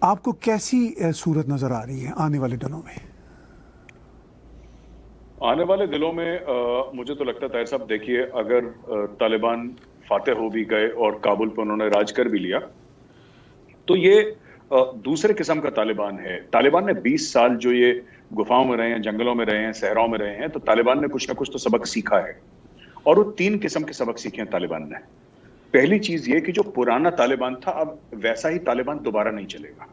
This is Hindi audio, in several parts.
आपको कैसी सूरत नजर आ रही है आने वाले दिनों में? आने वाले दिनों में मुझे तो लगता है ताहिर साहब, देखिए, अगर तालिबान फातेह हो भी गए और काबुल पर उन्होंने राज कर भी लिया, तो ये दूसरे किस्म का तालिबान है। तालिबान ने 20 साल जो ये गुफाओं में रहे हैं, जंगलों में रहे हैं, सहराओं में रहे हैं, तो तालिबान ने कुछ ना कुछ तो सबक सीखा है। और वो 3 किस्म के सबक सीखे हैं तालिबान ने। पहली चीज ये कि जो पुराना तालिबान था, अब वैसा ही तालिबान दोबारा नहीं चलेगा।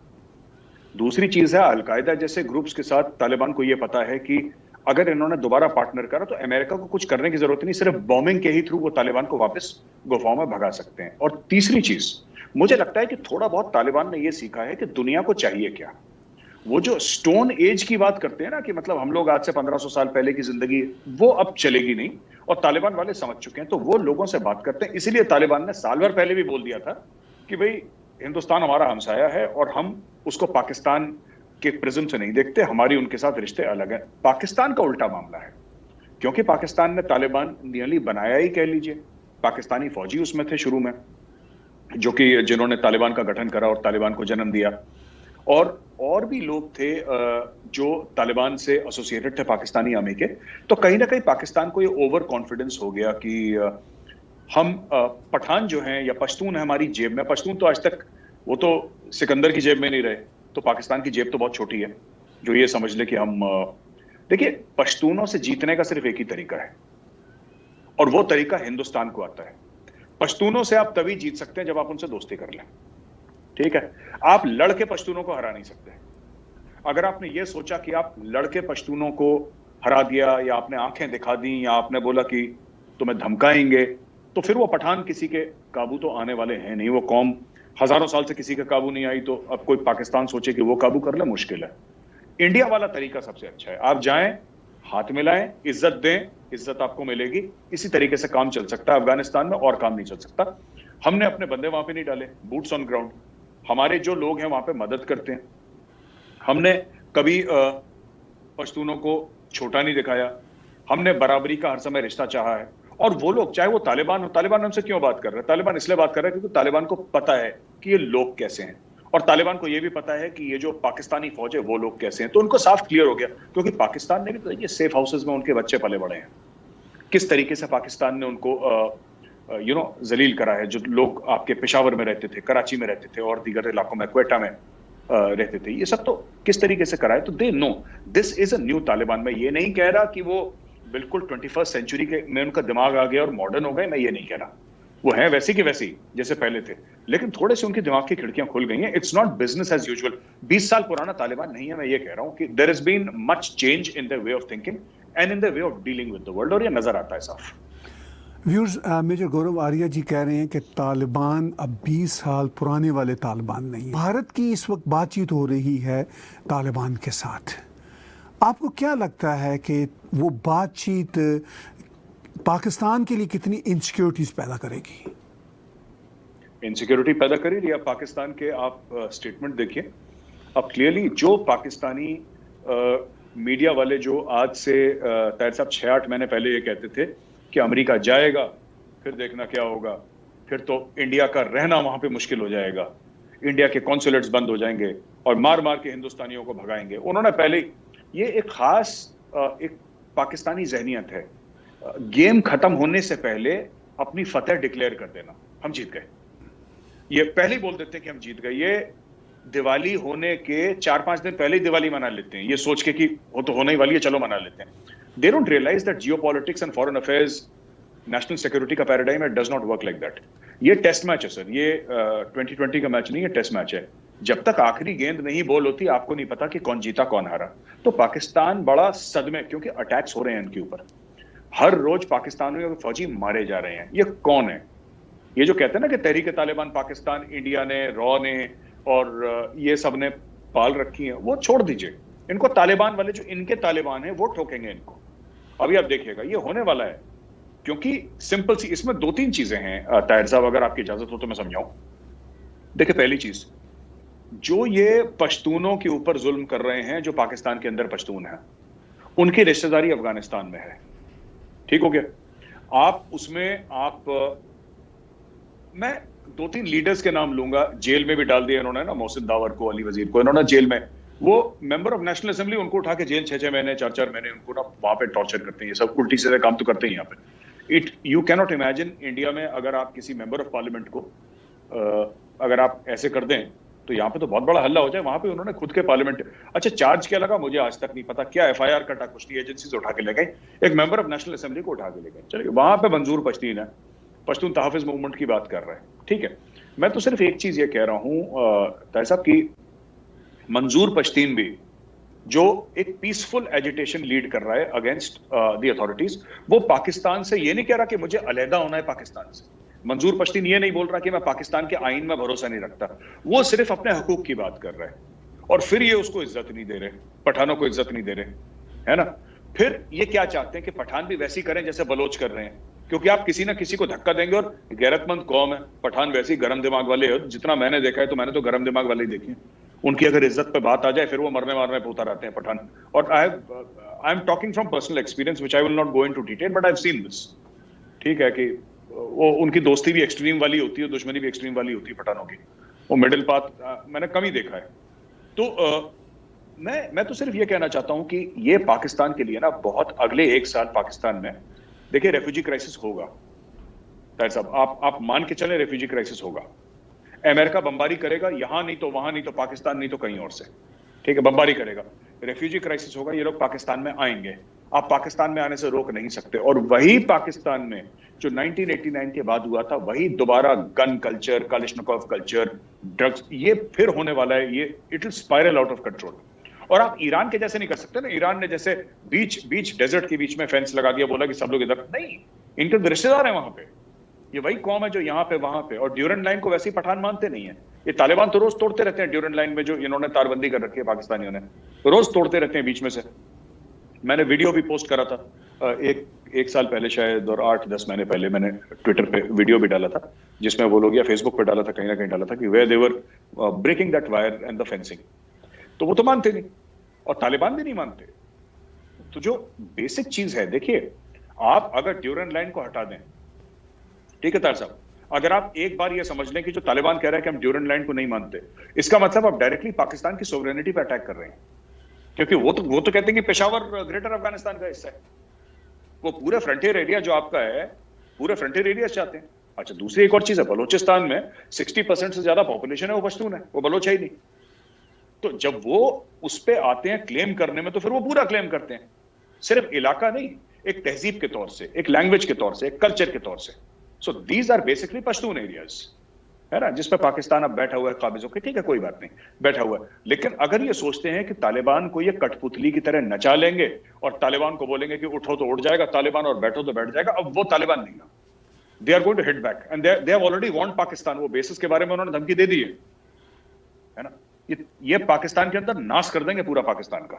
दूसरी चीज है, अलकायदा जैसे ग्रुप्स के साथ तालिबान को यह पता है कि अगर इन्होंने दोबारा पार्टनर करा तो अमेरिका को कुछ करने की जरूरत नहीं, सिर्फ बॉम्बिंग के ही थ्रू वो तालिबान को वापस गुफाओं में भगा सकते हैं। और तीसरी चीज, मुझे लगता है कि थोड़ा बहुत तालिबान ने यह सीखा है कि दुनिया को चाहिए क्या। वो जो स्टोन एज की बात करते हैं ना, कि मतलब हम लोग आज से 1500 साल पहले की जिंदगी, वो अब चलेगी नहीं। और तालिबान वाले समझ चुके हैं, तो वो लोगों से बात करते हैं। इसीलिए तालिबान ने साल भर पहले भी बोल दिया था कि भाई, हिंदुस्तान हमारा हमसाया है और हम उसको पाकिस्तान के प्रिज्म से नहीं देखते, हमारी उनके साथ रिश्ते अलग हैं। पाकिस्तान का उल्टा मामला है, क्योंकि पाकिस्तान ने तालिबान नियरली बनाया ही, कह लीजिए। पाकिस्तानी फौजी उसमें थे शुरू में, जो कि जिन्होंने तालिबान का गठन करा और तालिबान को जन्म दिया। और भी लोग थे जो तालिबान से एसोसिएटेड थे, पाकिस्तानी आर्मी के। तो कहीं ना कहीं पाकिस्तान को ये ओवर कॉन्फिडेंस हो गया कि हम पठान जो हैं या पश्तून है हमारी जेब में। पश्तून तो आज तक, वो तो सिकंदर की जेब में नहीं रहे, तो पाकिस्तान की जेब तो बहुत छोटी है जो ये समझ ले कि हम देखिए, पश्तूनों से जीतने का सिर्फ एक ही तरीका है, और वो तरीका हिंदुस्तान को आता है। पश्तूनों से आप तभी जीत सकते हैं जब आप उनसे दोस्ती कर लें, ठीक है। आप लड़के पश्तूनों को हरा नहीं सकते। अगर आपने ये सोचा कि आप लड़के पश्तूनों को हरा दिया, या आपने आंखें दिखा दी, या आपने बोला कि तुम्हें धमकाएंगे, तो फिर वो पठान किसी के काबू तो आने वाले हैं नहीं। वो कौम हजारों साल से किसी के काबू नहीं आई, तो अब कोई पाकिस्तान सोचे कि वो काबू कर ले, मुश्किल है। इंडिया वाला तरीका सबसे अच्छा है। आप जाएं, हाथ मिलाएं, इज्जत दें, इज्जत आपको मिलेगी। इसी तरीके से काम चल सकता है अफगानिस्तान में, और काम नहीं चल सकता। हमने अपने बंदे वहां पे नहीं डाले, बूट्स ऑन ग्राउंड। हमारे जो लोग हैं वहां पे मदद करते हैं। हमने कभी पश्तूनों को छोटा नहीं दिखाया। हमने बराबरी का हर समय रिश्ता चाहा है। और वो लोग, चाहे वो तालिबान हो, तालिबान हमसे क्यों बात कर रहे हैं? तालिबान इसलिए बात कर रहे हैं क्योंकि तालिबान को पता है कि ये लोग कैसे हैं, और तालिबान को ये भी पता है कि ये जो पाकिस्तानी फौज है वो लोग कैसे हैं। तो उनको साफ क्लियर हो गया, क्योंकि पाकिस्तान ने भी तो ये सेफ हाउसेज में उनके बच्चे पले बड़े हैं। किस तरीके से पाकिस्तान ने उनको जलील करा है। जो लोग आपके पेशावर में रहते थे, कराची में रहते थे, और दीगर इलाकों में, क्वेटा में रहते थे, ये सब तो किस तरीके से करा है। तो they know this is a new Taliban. मैं ये नहीं कह रहा कि वो बिल्कुल 21st सेंचुरी के में उनका दिमाग आ गया और मॉडर्न हो गए, मैं ये नहीं कह रहा। वो है वैसी की वैसी जैसे पहले थे, लेकिन थोड़े से उनके दिमाग की खिड़कियां खुल गई हैं। It's not business as usual. 20 साल पुराना तालिबान नहीं है। मैं ये कह रहा हूं कि there has been much change in the way of thinking and in the way of dealing with the world, और ये नजर आता है साफ। व्यूअर्स, मेजर गौरव आर्या जी कह रहे हैं कि तालिबान अब 20 साल पुराने वाले तालिबान नहीं है। भारत की इस वक्त बातचीत हो रही है तालिबान के साथ। आपको क्या लगता है कि वो बातचीत पाकिस्तान के लिए कितनी इनसिक्योरिटीज पैदा करेगी? इनसिक्योरिटी पैदा कर ही रही है पाकिस्तान के। आप स्टेटमेंट देखिए अब क्लियरली। जो पाकिस्तानी मीडिया वाले जो आज से ताहिर साहब 6-8 महीने पहले ये कहते थे कि अमेरिका जाएगा, फिर देखना क्या होगा, फिर तो इंडिया का रहना वहां पे मुश्किल हो जाएगा, इंडिया के कॉन्सुलेट्स बंद हो जाएंगे और मार मार के हिंदुस्तानियों को भगाएंगे। उन्होंने पहले, ये एक खास एक पाकिस्तानी जहनियत है, गेम खत्म होने से पहले अपनी फतेह डिक्लेयर कर देना, हम जीत गए। ये पहले ही बोल देते हैं कि हम जीत गए। ये दिवाली होने के 4-5 दिन पहले ही दिवाली मना लेते हैं, ये सोच के कि वो तो होने ही वाली है, चलो मना लेते हैं। They don't realize that geopolitics and foreign affairs, national security का पैराडाइम है, does not work like that. ये टेस्ट मैच है सर, ये 2020 का मैच नहीं है, टेस्ट मैच है। जब तक आखिरी गेंद नहीं बॉल होती, आपको नहीं पता कि कौन जीता कौन हारा। तो पाकिस्तान बड़ा सदमे, क्योंकि अटैक्स हो रहे हैं इनके ऊपर। हर रोज पाकिस्तानियों के फौजी मारे जा रहे हैं। ये कौन है? ये जो कहते हैं ना कि तहरीक तालिबान पाकिस्तान, इंडिया ने, रॉ ने और ये सब ने पाल रखी है, वो छोड़ दीजिए। इनको तालिबान वाले, जो इनके तालिबान है, वो ठोकेंगे इनको। अभी आप देखिएगा ये होने वाला है। क्योंकि सिंपल सी, इसमें 2-3 चीजें हैं ताहिर साहब, अगर आपकी इजाजत हो तो मैं समझाऊं। देखिए, पहली चीज, जो ये पश्तूनों के ऊपर जुल्म कर रहे हैं, जो पाकिस्तान के अंदर पश्तून हैं, उनकी रिश्तेदारी अफगानिस्तान में है, ठीक हो गया। आप उसमें मैं 2-3 लीडर्स के नाम लूंगा, जेल में भी डाल दिया इन्होंने ना, मोहसिन दावर को, अली वजीर को, इन्होंने जेल में, वो मेंबर ऑफ नेशनल असेंबली, उनको उठा के जेल 6-6 महीने 4-4 महीने उनको ना वहां पे टॉर्चर करते हैं। ये सब उल्टी सीधे काम तो करते हैं यहाँ पे। You can not imagine India में अगर आप किसी मेंबर ऑफ पार्लियामेंट को अगर आप ऐसे कर दें तो यहाँ पे तो बहुत बड़ा हल्ला हो जाए। वहां पे उन्होंने खुद के पार्लियामेंट, अच्छा चार्ज क्या लगा मुझे आज तक नहीं पता, क्या एफआईआर कटा, कुछ नहीं, एजेंसी से उठा के ले गए, एक मेंबर ऑफ नेशनल असेंबली को उठा के ले गए। चलिए वहां पे मंजूर पश्तीन है, पश्तून तहफ़्फ़ुज़ मूवमेंट की बात कर रहे हैं, ठीक है। मैं तो सिर्फ एक चीज ये कह रहा हूं ताहिर साहब की, मंजूर पश्तीन भी जो एक पीसफुल एजिटेशन लीड कर रहा है अगेंस्ट द अथॉरिटीज, वो पाकिस्तान से ये नहीं कह रहा कि मुझे अलहदा होना है पाकिस्तान से। मंजूर पश्तीन ये नहीं बोल रहा कि मैं पाकिस्तान के आईन में भरोसा नहीं रखता, वो सिर्फ अपने हकूक की बात कर रहा है। और फिर ये उसको इज्जत नहीं दे रहे, पठानों को इज्जत नहीं दे रहे, है ना। फिर ये क्या चाहते हैं कि पठान भी वैसी करें जैसे बलोच कर रहे हैं, क्योंकि आप किसी ना किसी को धक्का देंगे। और गैरतमंद कौम है पठान, वैसे ही गरम दिमाग वाले है, जितना मैंने देखा है तो मैंने तो गरम दिमाग वाले ही देखे। उनकी अगर इज्जत पे बात आ जाए फिर वो मरने मारने पे उतर आते हैं पठान। और I am talking from personal experience which I will not go into detail, but I have seen this, ठीक है, कि वो उनकी दोस्ती भी एक्सट्रीम वाली होती है, दुश्मनी भी एक्सट्रीम वाली होती है पठानों की, वो मिडिल पाथ मैंने कम ही देखा है। तो मैं तो सिर्फ ये कहना चाहता हूं कि ये पाकिस्तान के लिए ना बहुत, अगले 1 साल पाकिस्तान में देखिए रेफ्यूजी क्राइसिस होगा ताहिर साहब, आप मान के चले रेफ्यूजी क्राइसिस होगा। अमेरिका बमबारी करेगा, यहां नहीं तो वहां, नहीं तो पाकिस्तान, नहीं तो कहीं और से, ठीक है, बमबारी करेगा, रेफ्यूजी क्राइसिस होगा, ये लोग पाकिस्तान में आएंगे, आप पाकिस्तान में आने से रोक नहीं सकते। और वही पाकिस्तान में जो 1989 के बाद हुआ था, वही दोबारा गन कल्चर, कालिशनिकोव कल्चर, ड्रग्स, ये फिर होने वाला है, ये it will spiral out of control. और आप ईरान के जैसे नहीं कर सकते ना, ईरान ने जैसे बीच डेजर्ट के बीच में फेंस लगा दिया, बोला कि सब लोग इधर, नहीं, इनके रिश्तेदार हैं वहां पे, ये वही कौम है जो यहाँ पे वहां पे। और ड्यूरेंट लाइन को वैसे ही पठान मानते नहीं है, ये तालिबान तो रोज तोड़ते रहते हैं ड्यूरेंट लाइन में, जो इन्होंने तारबंदी कर रखी है पाकिस्तानियों ने, रोज तोड़ते रहते हैं बीच में से। मैंने वीडियो भी पोस्ट करा था एक साल पहले शायद, और 8-10 महीने पहले मैंने ट्विटर पे वीडियो भी डाला था, जिसमें वो लोग, या फेसबुक पे डाला था, कहीं ना कहीं डाला था, कि where they were breaking that wire and the fencing. तो वो तो मानते नहीं, और तालिबान भी नहीं मानते। तो जो बेसिक चीज है, देखिए, आप अगर ड्यूरेंट लाइन को हटा दें, ठीक है तार साहब, अगर आप एक बार ये समझ लें कि जो तालिबान कह रहा है कि हम ड्यूरेंट लाइन को नहीं मानते, इसका मतलब आप डायरेक्टली पाकिस्तान की सोवरेनिटी पे अटैक कर रहे हैं, क्योंकि वो तो कहते हैं कि पेशावर ग्रेटर अफगानिस्तान का हिस्सा है, वो पूरे फ्रंटियर एरिया जो आपका है, पूरे फ्रंटियर एरिया चाहते हैं। अच्छा, दूसरी एक और चीज है, बलोचिस्तान में 60% से ज्यादा पॉपुलेशन है वो पश्तून है, वो बलोच है ही नहीं। तो जब वो उस पे आते हैं क्लेम करने में, तो फिर वो पूरा क्लेम करते हैं, सिर्फ इलाका नहीं, एक तहजीब के तौर से, एक लैंग्वेज के तौर से, एक कल्चर के तौर से। So these are basically Pashtun areas, है ना, जिसपे पाकिस्तान अब बैठा हुआ है काबिज होकर, ठीक है, कोई बात नहीं, बैठा हुआ है। लेकिन अगर ये सोचते हैं कि तालिबान को ये कठपुतली की तरह नचा लेंगे और तालिबान को बोलेंगे कि उठो तो उठ जाएगा तालिबान और बैठो तो बैठ जाएगा, अब वो तालिबान नहीं है। They are going to hit back and they have already warned Pakistan, वो बेसिस के बारे में उन्होंने धमकी दे दी है ना। ये पाकिस्तान के अंदर नाश कर देंगे पूरा पाकिस्तान का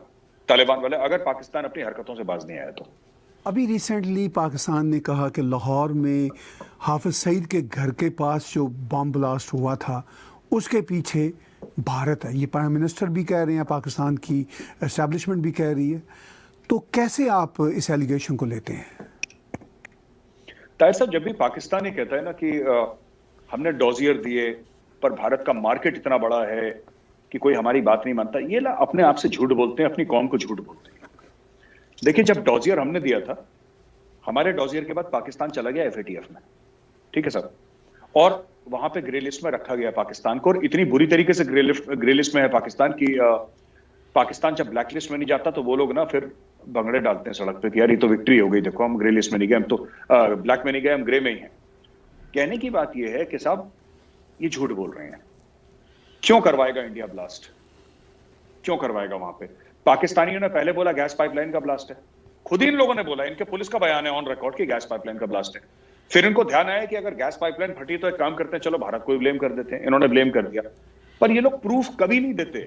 तालिबान वाले, अगर पाकिस्तान अपनी हरकतों से बाज नहीं आया तो। अभी रिसेंटली पाकिस्तान ने कहा कि लाहौर में हाफिज सईद के घर के पास जो बम ब्लास्ट हुआ था, उसके पीछे भारत है। ये प्राइम मिनिस्टर भी कह रहे हैं, पाकिस्तान की एस्टैब्लिशमेंट भी कह रही है। तो कैसे आप इस एलिगेशन को लेते हैं? ताहिर साहब, जब भी पाकिस्तान ये कहता है ना कि हमने डॉजियर दिए पर भारत का मार्केट इतना बड़ा है कि कोई हमारी बात नहीं मानता, ये ना अपने आप से झूठ बोलते हैं, अपनी कौम को झूठ बोलते हैं। देखिए, जब डॉजियर हमने दिया था, हमारे डॉजियर के बाद पाकिस्तान चला गया FATF में, ठीक है सर, और वहां पे ग्रे लिस्ट में रखा गया पाकिस्तान को, और इतनी बुरी तरीके से ग्रे लिस्ट में है पाकिस्तान की, पाकिस्तान जब ब्लैक लिस्ट में नहीं जाता तो वो लोग ना फिर भंगड़े डालते हैं सड़क पे कि यार ये तो विक्ट्री हो गई, देखो हम ग्रे लिस्ट में नहीं गए, हम तो ब्लैक में नहीं गए, हम ग्रे में ही हैं। कहने की बात यह है कि साहब ये झूठ बोल रहे हैं। क्यों करवाएगा इंडिया ब्लास्ट? क्यों करवाएगा? वहां पे पाकिस्तानियों ने पहले बोला गैस पाइपलाइन का ब्लास्ट है, खुद ही इन लोगों ने बोला, इनके पुलिस का बयान है ऑन रिकॉर्ड कि गैस पाइपलाइन का ब्लास्ट है। फिर इनको ध्यान आया कि अगर गैस पाइपलाइन फटी तो एक काम करते हैं, चलो भारत को ब्लेम कर देते हैं, इन्होंने ब्लेम कर दिया। पर ये लोग प्रूफ कभी नहीं देते।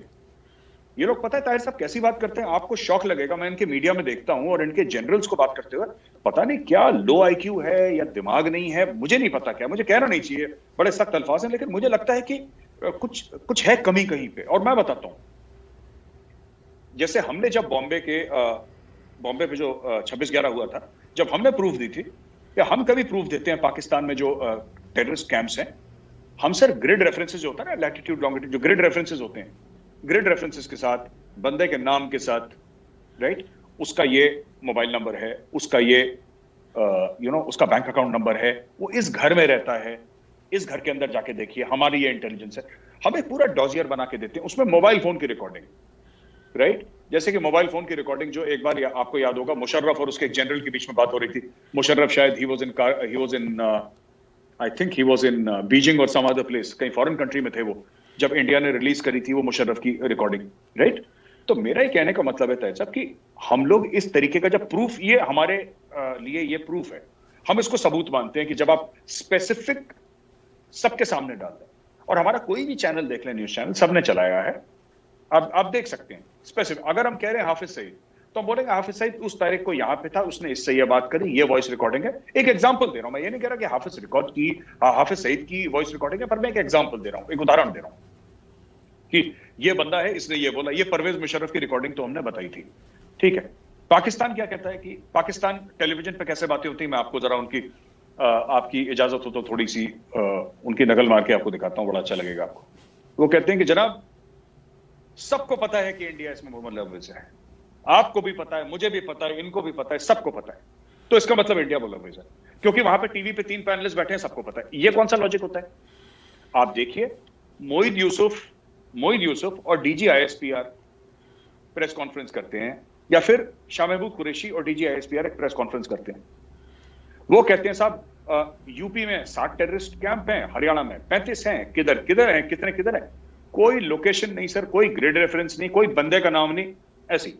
ये लोग, पता है ताहिर साहब कैसी बात करते हैं, आपको शौक लगेगा, मैं इनके मीडिया में देखता हूं और इनके जनरल्स को बात करते हुए, पता नहीं क्या लो IQ है या दिमाग नहीं है, मुझे नहीं पता क्या, मुझे कहना नहीं चाहिए, बड़े सख्त अल्फाज हैं, लेकिन मुझे लगता है कि कुछ है कमी कहीं पे। और मैं बताता हूं, जैसे हमने जब बॉम्बे पे जो 26/11 हुआ था, जब हमने प्रूफ दी थी, या हम कभी प्रूफ देते हैं पाकिस्तान में जो टेररिस्ट कैंप्स हैं, हम सर ग्रिड रेफरेंसेस जो होता है ना, लैटिट्यूड लॉन्गिट्यूड, जो ग्रिड रेफरेंसेस होते हैं, ग्रिड रेफरेंसेस के साथ, बंदे के नाम के साथ, राइट, उसका ये मोबाइल नंबर है, उसका ये उसका बैंक अकाउंट नंबर है, वो इस घर में रहता है, इस घर के अंदर जाके देखिए, हमारी ये इंटेलिजेंस है। हमें पूरा डॉजियर बना के देते हैं, उसमें मोबाइल फोन की रिकॉर्डिंग, राइट, जैसे कि मोबाइल फोन की रिकॉर्डिंग जो एक बार आपको याद होगा, मुशर्रफ और उसके एक जनरल के बीच में बात हो रही थी। मुशर्रफ शायद he was in I think he was in Beijing और सम अदर प्लेस, कहीं फॉरेन कंट्री में थे वो, जब इंडिया ने रिलीज करी थी वो मुशर्रफ की रिकॉर्डिंग, राइट। तो मेरा ये कहने का मतलब है तय साहब कि हम लोग इस तरीके का जब प्रूफ, ये हमारे लिए ये प्रूफ है, हम इसको सबूत मानते हैं कि जब आप स्पेसिफिक सबके सामने डाल दें, और हमारा कोई भी चैनल देख लें, न्यूज चैनल सबने चलाया है, आप देख सकते हैं स्पेसिफिक। अगर हम कह रहे हैं हाफिज सईद, तो हम बोलेंगे हाफिज सईद उस तारीख को यहां पे था, उसने इससे ये बात करी, ये वॉइस रिकॉर्डिंग है। एक एग्जांपल दे रहा हूं, मैं ये नहीं कह रहा कि हाफिज सईद की वॉइस रिकॉर्डिंग है, पर मैं एक एग्जांपल दे रहा हूं, एक उदाहरण दे रहा हूं कि ये बंदा है, इसने ये बोला। ये परवेज मुशर्रफ की रिकॉर्डिंग तो हमने बताई थी, ठीक है। पाकिस्तान क्या कहता है कि पाकिस्तान टेलीविजन पे कैसे बातें होती है, मैं आपको जरा उनकी आपकी इजाजत हो तो थोड़ी सी उनकी नकल मार के आपको दिखाता हूं, बड़ा अच्छा लगेगा आपको। वो कहते हैं कि जनाब, सबको पता है कि इंडिया इसमें मोहम्मद लफ्ज है, आपको भी पता है, मुझे भी पता है, इनको भी पता है, सबको पता है, तो इसका मतलब इंडिया लफ्ज है, क्योंकि वहां पे टीवी पे 3 पैनलिस्ट बैठे हैं, सबको पता है। ये कौन सा लॉजिक होता है? आप देखिए, मोईद यूसुफ और डीजी आईएसपीआर प्रेस कॉन्फ्रेंस करते हैं, या फिर शाह महमूद कुरैशी और डीजी आईएसपीआर एक प्रेस कॉन्फ्रेंस करते हैं। वो कहते हैं साहब यूपी में 60 टेररिस्ट कैंप हैं, हरियाणा में 35 हैं, किधर हैं, किधर हैं? कोई लोकेशन नहीं सर, कोई ग्रिड रेफरेंस नहीं, कोई बंदे का नाम नहीं, ऐसी।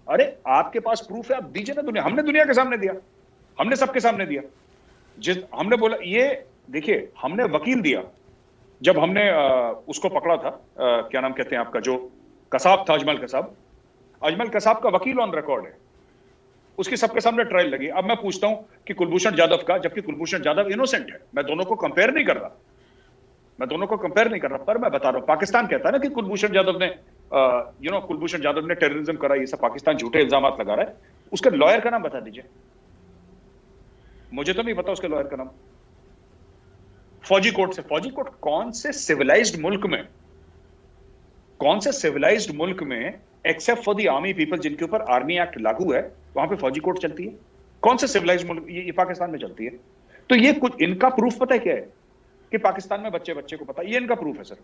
अरे आपके पास प्रूफ है, आप दीजिए ना। हमने दुनिया के सामने दिया, हमने सबके सामने दिया। हमने बोला, ये देखिए, हमने वकील दिया जब हमने उसको पकड़ा था, क्या नाम कहते हैं आपका, जो कसाब था, अजमल कसाब का वकील ऑन रिकॉर्ड है, उसकी सबके सामने ट्रायल लगी। अब मैं पूछता हूं कि कुलभूषण जाधव का, जबकि कुलभूषण जाधव इनोसेंट है, मैं दोनों को कंपेयर नहीं कर रहा, पर मैं बता रहा हूं, पाकिस्तान कहता है ना कि कुलभूषण जाधव ने टेररिज्म करा, ये सब पाकिस्तान झूठे इल्जाम लगा रहा है। उसके लॉयर का नाम बता दीजिए, मुझे तो नहीं पता उसके लॉयर का नाम। फौजी कोर्ट कौन से सिविलाइज्ड मुल्क में except for the army people, जिनके ऊपर आर्मी एक्ट लागू है, वहां पे फौजी कोर्ट चलती है? कौन से सिविलाइज्ड मुल्क? ये पाकिस्तान में चलती है। तो ये कुछ इनका प्रूफ पता है क्या है, कि पाकिस्तान में बच्चे को पता है, ये इनका प्रूफ है सर,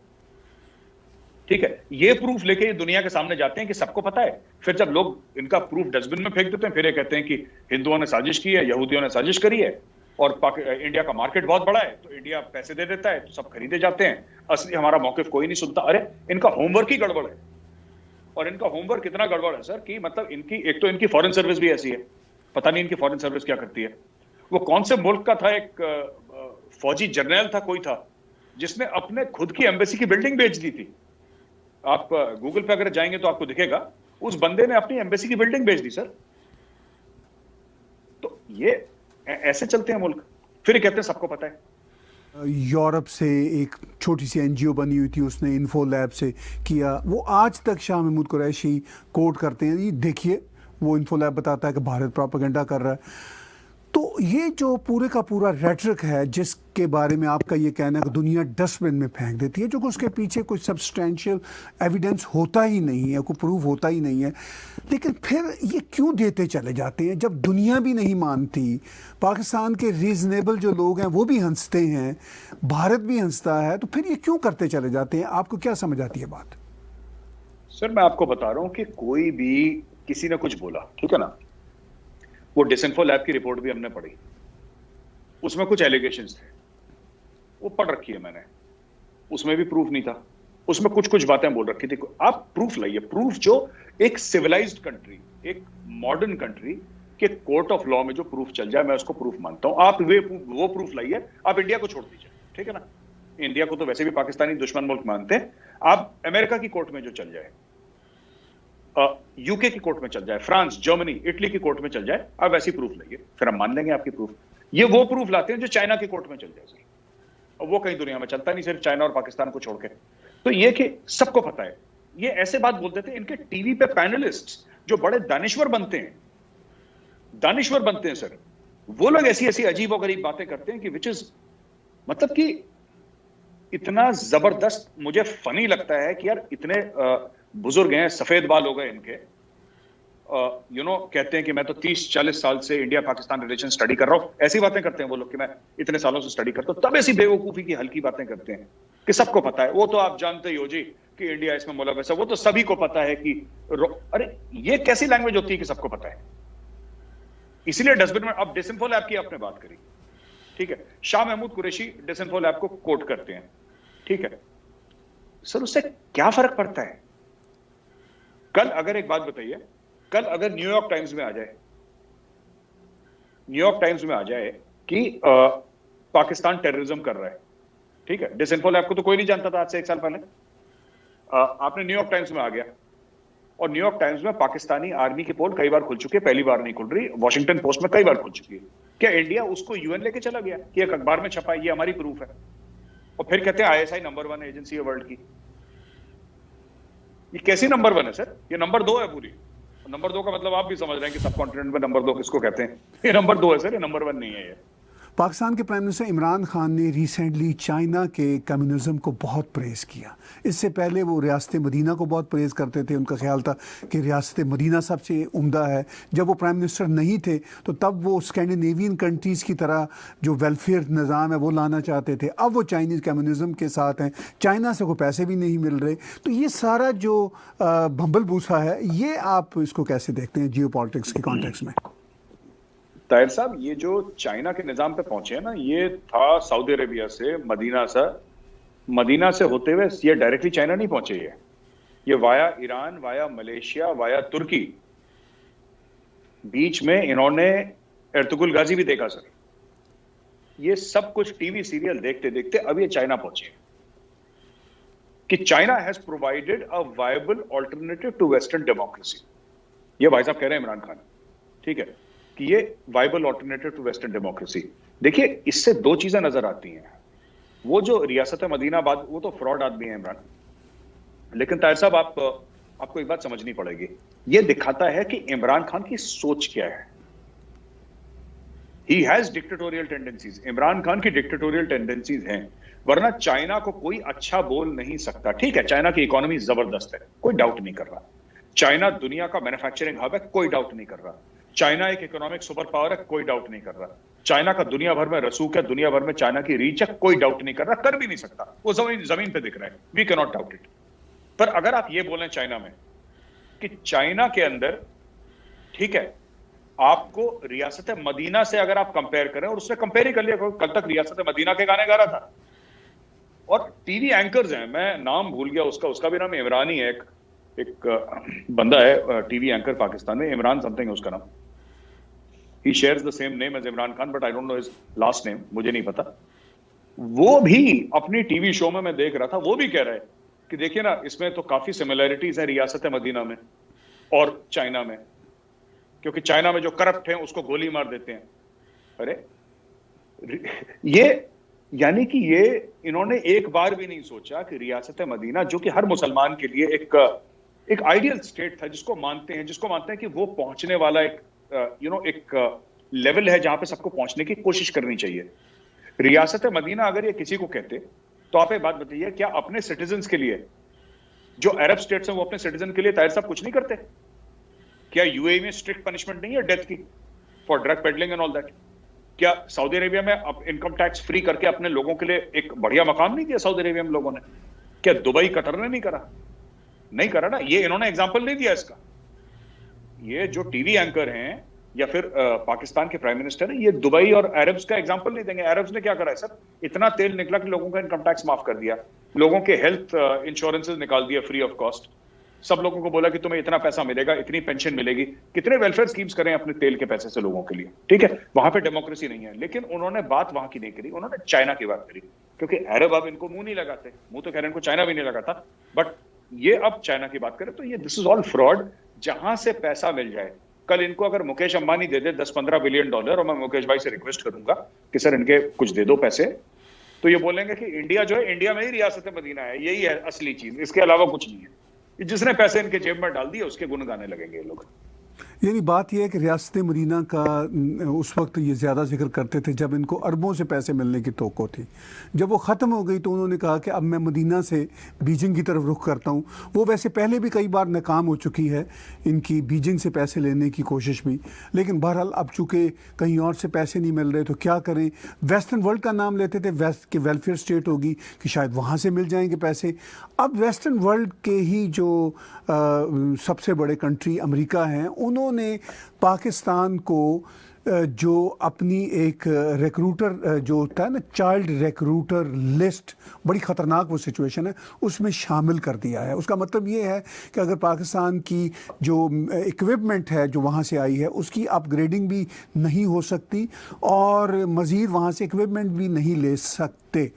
ठीक है। ये प्रूफ लेके ये दुनिया के सामने जाते हैं कि सबको पता है। फिर जब लोग इनका प्रूफ डस्टबिन में फेंक देते हैं, फिर ये कहते हैं कि हिंदुओं ने साजिश की है, यहूदियों ने साजिश करी है, और इंडिया का मार्केट बहुत बड़ा है, तो इंडिया पैसे दे देता है, तो सब खरीदे जाते हैं। असली हमारा मौकिफ कोई नहीं सुनता। अरे इनका होमवर्क ही गड़बड़ है, और इनका होमवर्क इतना गड़बड़ है सर कि मतलब एक तो इनकी फॉरेन सर्विस भी ऐसी है, पता नहीं इनकी फॉरेन सर्विस क्या करती है। वो कौन से मुल्क का था, एक फौजी जर्नल था, कोई था, जिसने अपने खुद की एम्बेसी की बिल्डिंग बेच दी थी। आप गूगल पे अगर जाएंगे तो आपको दिखेगा, उस बंदे ने अपनी एम्बेसी की बिल्डिंग बेच दी सर। तो ये ऐसे चलते हैं मुल्क। फिर ये कहते हैं सबको पता है। यूरोप से एक छोटी सी एनजीओ बनी हुई थी, उसने इन्फो लैब से किया, वो आज तक शाह महमूद कुरैशी कोट करते हैं, ये देखिए वो इन्फो लैब बताता है कि भारत प्रोपेगेंडा कर रहा है। तो ये जो पूरे का पूरा रेटरिक है, जिसके बारे में आपका ये कहना है कि दुनिया डस्टबिन में फेंक देती है, जो कि उसके पीछे कोई सब्सटेंशियल एविडेंस होता ही नहीं है, कोई प्रूफ होता ही नहीं है, लेकिन फिर ये क्यों देते चले जाते हैं जब दुनिया भी नहीं मानती? पाकिस्तान के रीजनेबल जो लोग हैं वो भी हंसते हैं, भारत भी हंसता है, तो फिर ये क्यों करते चले जाते हैं? आपको क्या समझ आती है बात? सर मैं आपको बता रहा हूं कि कोई भी किसी ने कुछ बोला, ठीक है ना, वो डिसइंफो लैब की रिपोर्ट भी हमने पढ़ी, उसमें कुछ एलिगेशंस थे, वो पढ़ रखी है मैंने, उसमें भी प्रूफ नहीं था, उसमें कुछ बातें बोल रखी थी। आप प्रूफ लाइए, प्रूफ जो एक सिविलाइज्ड कंट्री, एक मॉडर्न कंट्री के कोर्ट ऑफ लॉ में जो प्रूफ चल जाए, मैं उसको प्रूफ मानता हूं। आप वो प्रूफ लाइए। आप इंडिया को छोड़ दीजिए, ठीक है ना, इंडिया को तो वैसे भी पाकिस्तानी दुश्मन मुल्क मानते हैं। आप अमेरिका की कोर्ट में जो चल जाए, यूके की कोर्ट में चल जाए, फ्रांस, जर्मनी, इटली की कोर्ट में चल जाए, आप वैसी प्रूफ लाइए, फिर हम मान लेंगे आपकी प्रूफ। ये वो प्रूफ लाते हैं जो चाइना की कोर्ट में चल जाए सर, और वो कहीं दुनिया में चलता नहीं, सिर्फ चाइना और पाकिस्तान को छोड़ के। तो ये कि सबको पता है, ये ऐसे बात बोल देते हैं। इनके टीवी पे पैनलिस्ट जो बड़े दानिश्वर बनते हैं सर, वो लोग ऐसी अजीब और गरीब बातें करते हैं कि विच इज, मतलब कि इतना जबरदस्त मुझे फनी लगता है कि यार इतने बुजुर्ग हैं, सफेद बाल हो गए इनके, कहते हैं कि मैं तो 30-40 साल से इंडिया पाकिस्तान रिलेशन स्टडी कर रहा हूं। ऐसी बातें करते हैं वो लोग कि मैं इतने सालों से स्टडी करता हूं। तब ऐसी बेवकूफी की हल्की बातें करते हैं कि सबको पता है। वो तो आप जानते ही हो जी कि इंडिया इसमें मुलव्वस है, वो तो सभी को पता है कि अरे ये कैसी लैंग्वेज होती है कि सबको पता है। इसीलिए डस्टबिन में अब डिसइंफो लैब की आपने बात करी, ठीक है, शाह महमूद कुरैशी डिसइंफो लैब को कोट करते हैं, ठीक है सर, उससे क्या फर्क पड़ता है? कल अगर एक बात बताइए, कल अगर न्यूयॉर्क टाइम्स में आ जाए कि पाकिस्तान टेररिज्म कर रहा है, ठीक है, डिसइंफो लैब को तो कोई नहीं जानता था आज से 1 साल पहले। आपने न्यूयॉर्क टाइम्स में आ गया और न्यूयॉर्क टाइम्स में पाकिस्तानी आर्मी की पोल कई बार खुल चुकी है, पहली बार नहीं खुल रही, वॉशिंगटन पोस्ट में कई बार खुल चुकी है। क्या इंडिया उसको यूएन लेके चला गया कि एक अखबार में छपा है, ये हमारी प्रूफ है, और फिर कहते हैं आईएसआई नंबर 1 एजेंसी है वर्ल्ड की? ये कैसी नंबर 1 है सर? ये नंबर 2 है पूरी। नंबर 2 का मतलब आप भी समझ रहे हैं कि सब कॉन्टिनेंट में नंबर 2 किसको कहते हैं। ये नंबर 2 है सर, ये नंबर 1 नहीं है। ये पाकिस्तान के प्राइम मिनिस्टर इमरान खान ने रिसेंटली चाइना के कम्युनिज्म को बहुत प्रेज़ किया। इससे पहले वो रियासत मदीना को बहुत प्रेज़ करते थे, उनका ख्याल था कि रियासत मदीना सबसे उम्दा है। जब वो प्राइम मिनिस्टर नहीं थे तो तब वो स्कैंडिनेवियन कंट्रीज़ की तरह जो वेलफेयर निज़ाम है वो लाना चाहते थे। अब वो चाइनीज़ कम्युनिज्म के साथ हैं, चाइना से कोई पैसे भी नहीं मिल रहे। तो ये सारा जो भंबल भूसा है, ये आप इसको कैसे देखते हैं जियो पॉलिटिक्स के कॉन्टेक्स्ट में? ताहिर साहब, ये जो चाइना के निजाम पे पहुंचे हैं ना, ये था सऊदी अरेबिया से, मदीना से होते हुए, ये डायरेक्टली चाइना नहीं पहुंचे। ये via Iran, via Malaysia, via तुर्की, बीच में इन्होंने एर्तुगरुल गाजी भी देखा सर। ये सब कुछ टीवी सीरियल देखते देखते अब ये चाइना पहुंचे कि China has provided a viable alternative to western democracy. ये भाई साहब कह रहे हैं इमरान खान, ठीक है, कि ये viable alternative to western democracy. देखिए, इससे 2 चीजें नजर आती हैं। वो जो रियासत मदीना बात, वो तो फ्रॉड आदमी है इमरान, लेकिन ताहिर साहब आपको एक बात समझनी पड़ेगी। ये दिखाता है कि इमरान खान की सोच क्या है। He has dictatorial tendencies. Imran Khan की डिक्टेटोरियल टेंडेंसीज हैं, वरना चाइना को कोई अच्छा बोल नहीं सकता। ठीक है, चाइना की इकोनॉमी जबरदस्त है, कोई डाउट नहीं कर रहा। चाइना दुनिया का मैन्युफैक्चरिंग हब है, कोई डाउट नहीं कर रहा। चाइना एक इकोनॉमिक सुपर पावर है, कोई डाउट नहीं कर रहा। चाइना का दुनिया भर में रसूख है, दुनिया भर में चाइना की रीच है, कोई डाउट नहीं कर रहा, कर भी नहीं सकता। वो जमीन पे दिख रहा है, we can not doubt it. पर अगर आप ये बोलें चाइना में कि चाइना के अंदर, ठीक है, आपको रियासत मदीना से अगर आप कंपेयर करें, और उसने कंपेयर ही कर लिया, कल तक रियासत मदीना के गाने गा रहा था। और टीवी एंकर्स हैं, मैं नाम भूल गया उसका भी नाम इमरान ही है, एक बंदा है टीवी एंकर पाकिस्तान में, इमरान समथिंग है उसका नाम। He shares the same name as Imran Khan, but I don't know his last name, मुझे नहीं पता। वो भी अपनी टीवी शो में मैं देख रहा था, वो भी कह रहा है कि देखिए ना, इसमें तो काफी सिमिलैरिटीज है रियासत मदीना में और चाइना में, क्योंकि चाइना में जो करप्ट है उसको गोली मार देते हैं। अरे ये यानी कि ये इन्होंने एक बार भी नहीं सोचा कि रियासत मदीना, जो कि हर मुसलमान के लिए एक आइडियल स्टेट था, जिसको मानते हैं कि वो पहुंचने वाला एक एक लेवल है जहां पे सबको पहुंचने की कोशिश करनी चाहिए। रियासत मदीना अगर ये किसी को कहते, तो आप एक बात बताइए, क्या अपने सिटीजन्स के लिए, जो अरब स्टेट्स हैं वो अपने सिटीजन के लिए ताहिर साहब कुछ नहीं करते? क्या यूएई में स्ट्रिक्ट पनिशमेंट नहीं है डेथ की for drug peddling and all that? क्या सऊदी अरेबिया में अब इनकम टैक्स फ्री करके अपने लोगों के लिए एक बढ़िया मकाम नहीं दिया सऊदी अरेबिया में लोगों ने? क्या दुबई, कतर ने नहीं करा? नहीं करा ना। ये इन्होंने एग्जाम्पल नहीं दिया इसका। ये जो टीवी एंकर हैं या फिर पाकिस्तान के प्राइम मिनिस्टर हैं, ये दुबई और अरब्स का एग्जाम्पल नहीं देंगे। अरब्स ने क्या करा है सर? इतना तेल निकला कि लोगों का इनकम टैक्स माफ कर दिया, लोगों के हेल्थ इंश्योरेंसेज निकाल दिया फ्री ऑफ कॉस्ट, सब लोगों को बोला कि तुम्हें इतना पैसा मिलेगा, इतनी पेंशन मिलेगी, कितने वेलफेयर स्कीम्स करें अपने तेल के पैसे से लोगों के लिए। ठीक है, वहां पे डेमोक्रेसी नहीं है, लेकिन उन्होंने बात वहां की नहीं करी, उन्होंने चाइना की बात करी, क्योंकि अरब अब इनको मुंह नहीं लगाते, मुंह तो कह रहे हैं इनको चाइना भी नहीं लगाता, बट ये अब चाइना की बात करें तो ये दिस इज ऑल फ्रॉड। जहां से पैसा मिल जाए, कल इनको अगर मुकेश अंबानी दे दे 10-15 बिलियन डॉलर, और मैं मुकेश भाई से रिक्वेस्ट करूंगा कि सर इनके कुछ दे दो पैसे, तो ये बोलेंगे कि इंडिया जो है, इंडिया में ही रियासत मदीना है, यही है असली चीज, इसके अलावा कुछ नहीं है। जिसने पैसे इनके जेब में डाल दिए उसके गुण गाने लगेंगे ये लोग। यानी बात यह है कि रियासत मदीना का उस वक्त ये ज़्यादा जिक्र करते थे जब इनको अरबों से पैसे मिलने की तोक़ो थी। जब वो ख़त्म हो गई तो उन्होंने कहा कि अब मैं मदीना से बीजिंग की तरफ रुख करता हूँ। वो वैसे पहले भी कई बार नाकाम हो चुकी है इनकी बीजिंग से पैसे लेने की कोशिश भी, लेकिन बहरहाल अब चूँकि कहीं और से पैसे नहीं मिल रहे तो क्या करें। वेस्टर्न वर्ल्ड का नाम लेते थे, वेस्ट के वेलफेयर स्टेट होगी कि शायद वहाँ से मिल जाएंगे पैसे। अब वेस्टर्न वर्ल्ड के ही जो सबसे बड़े कंट्री अमेरिका हैं, उन्होंने पाकिस्तान को जो अपनी एक रिक्रूटर जो होता है ना, चाइल्ड रिक्रूटर लिस्ट, बड़ी ख़तरनाक वो सिचुएशन है, उसमें शामिल कर दिया है। उसका मतलब ये है कि अगर पाकिस्तान की जो इक्विपमेंट है जो वहाँ से आई है उसकी अपग्रेडिंग भी नहीं हो सकती और मज़ीद वहाँ से इक्विपमेंट भी नहीं ले सकते।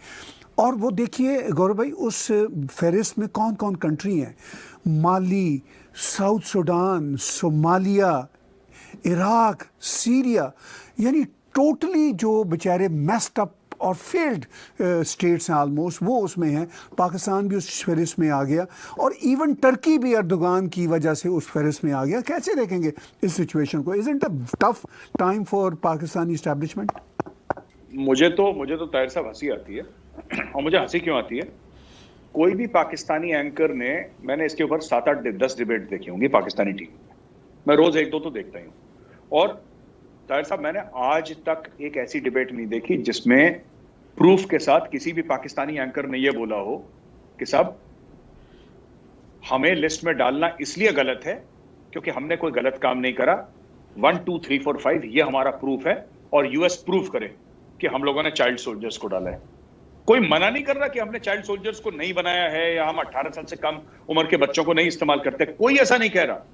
और वो देखिए गौरव भाई, उस फहरिस्त में कौन कौन कंट्री हैं, Mali, South Sudan, Somalia, Iraq, Syria, यानी टोटली जो बेचारे मेस्ड अप और फेल्ड स्टेट्स हैं ऑलमोस्ट, वो उसमें हैं। पाकिस्तान भी उस फहरिस्त में आ गया और इवन टर्की भी अर्दोगान की वजह से उस फहरिस्त में आ गया। कैसे देखेंगे इस सिचुएशन को? Isn't a tough time for Pakistani establishment? मुझे तो ताहिर साहब हंसी आती है। और मुझे हंसी क्यों आती है? कोई भी पाकिस्तानी एंकर ने, मैंने इसके ऊपर 7-8-10 डिबेट देखी होंगी पाकिस्तानी टीवी में, मैं रोज 1-2 तो देखता ही हूँ। और ताहिर साहब, मैंने आज तक एक ऐसी डिबेट नहीं देखी जिसमें प्रूफ के साथ किसी भी पाकिस्तानी एंकर ने यह बोला हो कि साहब हमें लिस्ट में डालना इसलिए गलत है क्योंकि हमने कोई गलत काम नहीं करा, 1 2 3 4 5 ये हमारा प्रूफ है और यूएस प्रूफ करे कि हम लोगों ने चाइल्ड सोल्जर्स को डाला है। कोई मना नहीं कर रहा कि हमने चाइल्ड सोल्जर्स को नहीं बनाया है या हम 18 साल से कम उम्र के बच्चों को नहीं इस्तेमाल करते, कोई ऐसा नहीं कह रहा।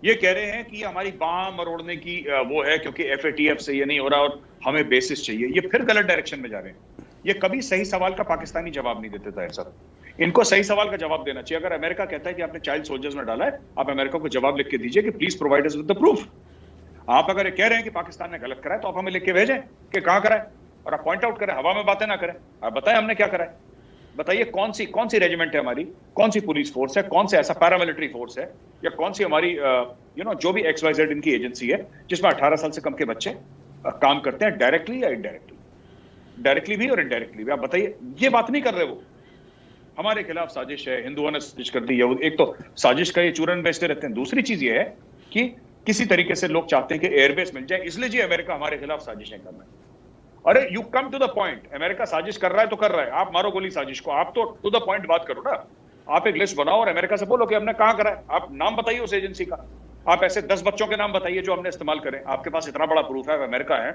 ये कह रहे हैं कि हमारी बाह मरोड़ने की वो है क्योंकि FATF से ये नहीं हो रहा और हमें बेसिस चाहिए। ये फिर गलत डायरेक्शन में जा रहे हैं। ये कभी सही सवाल का पाकिस्तानी जवाब नहीं देते ताहिर साहब। इनको सही सवाल का जवाब देना चाहिए। अगर अमेरिका कहता है कि आपने चाइल्ड सोल्जर्स में डाला है, आप अमेरिका को जवाब लिख के दीजिए कि please provide us with the proof. आप अगर कह रहे हैं कि पाकिस्तान ने गलत करा है तो आप हमें लिख के भेजें कि कहां करा है, और आप पॉइंट आउट करें, हवा में बातें ना करें। आप बताएं हमने क्या करा है। बताइए कौन सी रेजिमेंट है हमारी, कौन सी पुलिस फोर्स है, कौन से ऐसा पैरामिलिट्री फोर्स है या कौन सी हमारी जो भी XYZ इनकी एजेंसी है जिसमें 18 साल से कम के बच्चे काम करते हैं, डायरेक्टली या इनडायरेक्टली, डायरेक्टली भी और इनडायरेक्टली भी। आप बताइए, ये बात नहीं कर रहे वो। हमारे खिलाफ साजिश है, हिंदुओं ने साजिश कर दी है। एक तो साजिश का ये चूरन बेचते रहते हैं, दूसरी चीज ये है कि किसी तरीके से लोग चाहते हैं कि एयरबेस मिल जाए, इसलिए जी अमेरिका हमारे खिलाफ साजिशें कर रहा है। अरे you come to the point. America साजिश कर रहा है तो कर रहा है, आप मारो गोली साजिश को। आप तो टू द पॉइंट बात करो ना। आप एक लिस्ट बनाओ और अमेरिका से बोलो कि हमने कहां करा है। आप नाम बताइए उस एजेंसी का। आप ऐसे 10 बच्चों के नाम बताइए जो हमने इस्तेमाल करें। आपके पास इतना बड़ा प्रूफ है, अमेरिका है,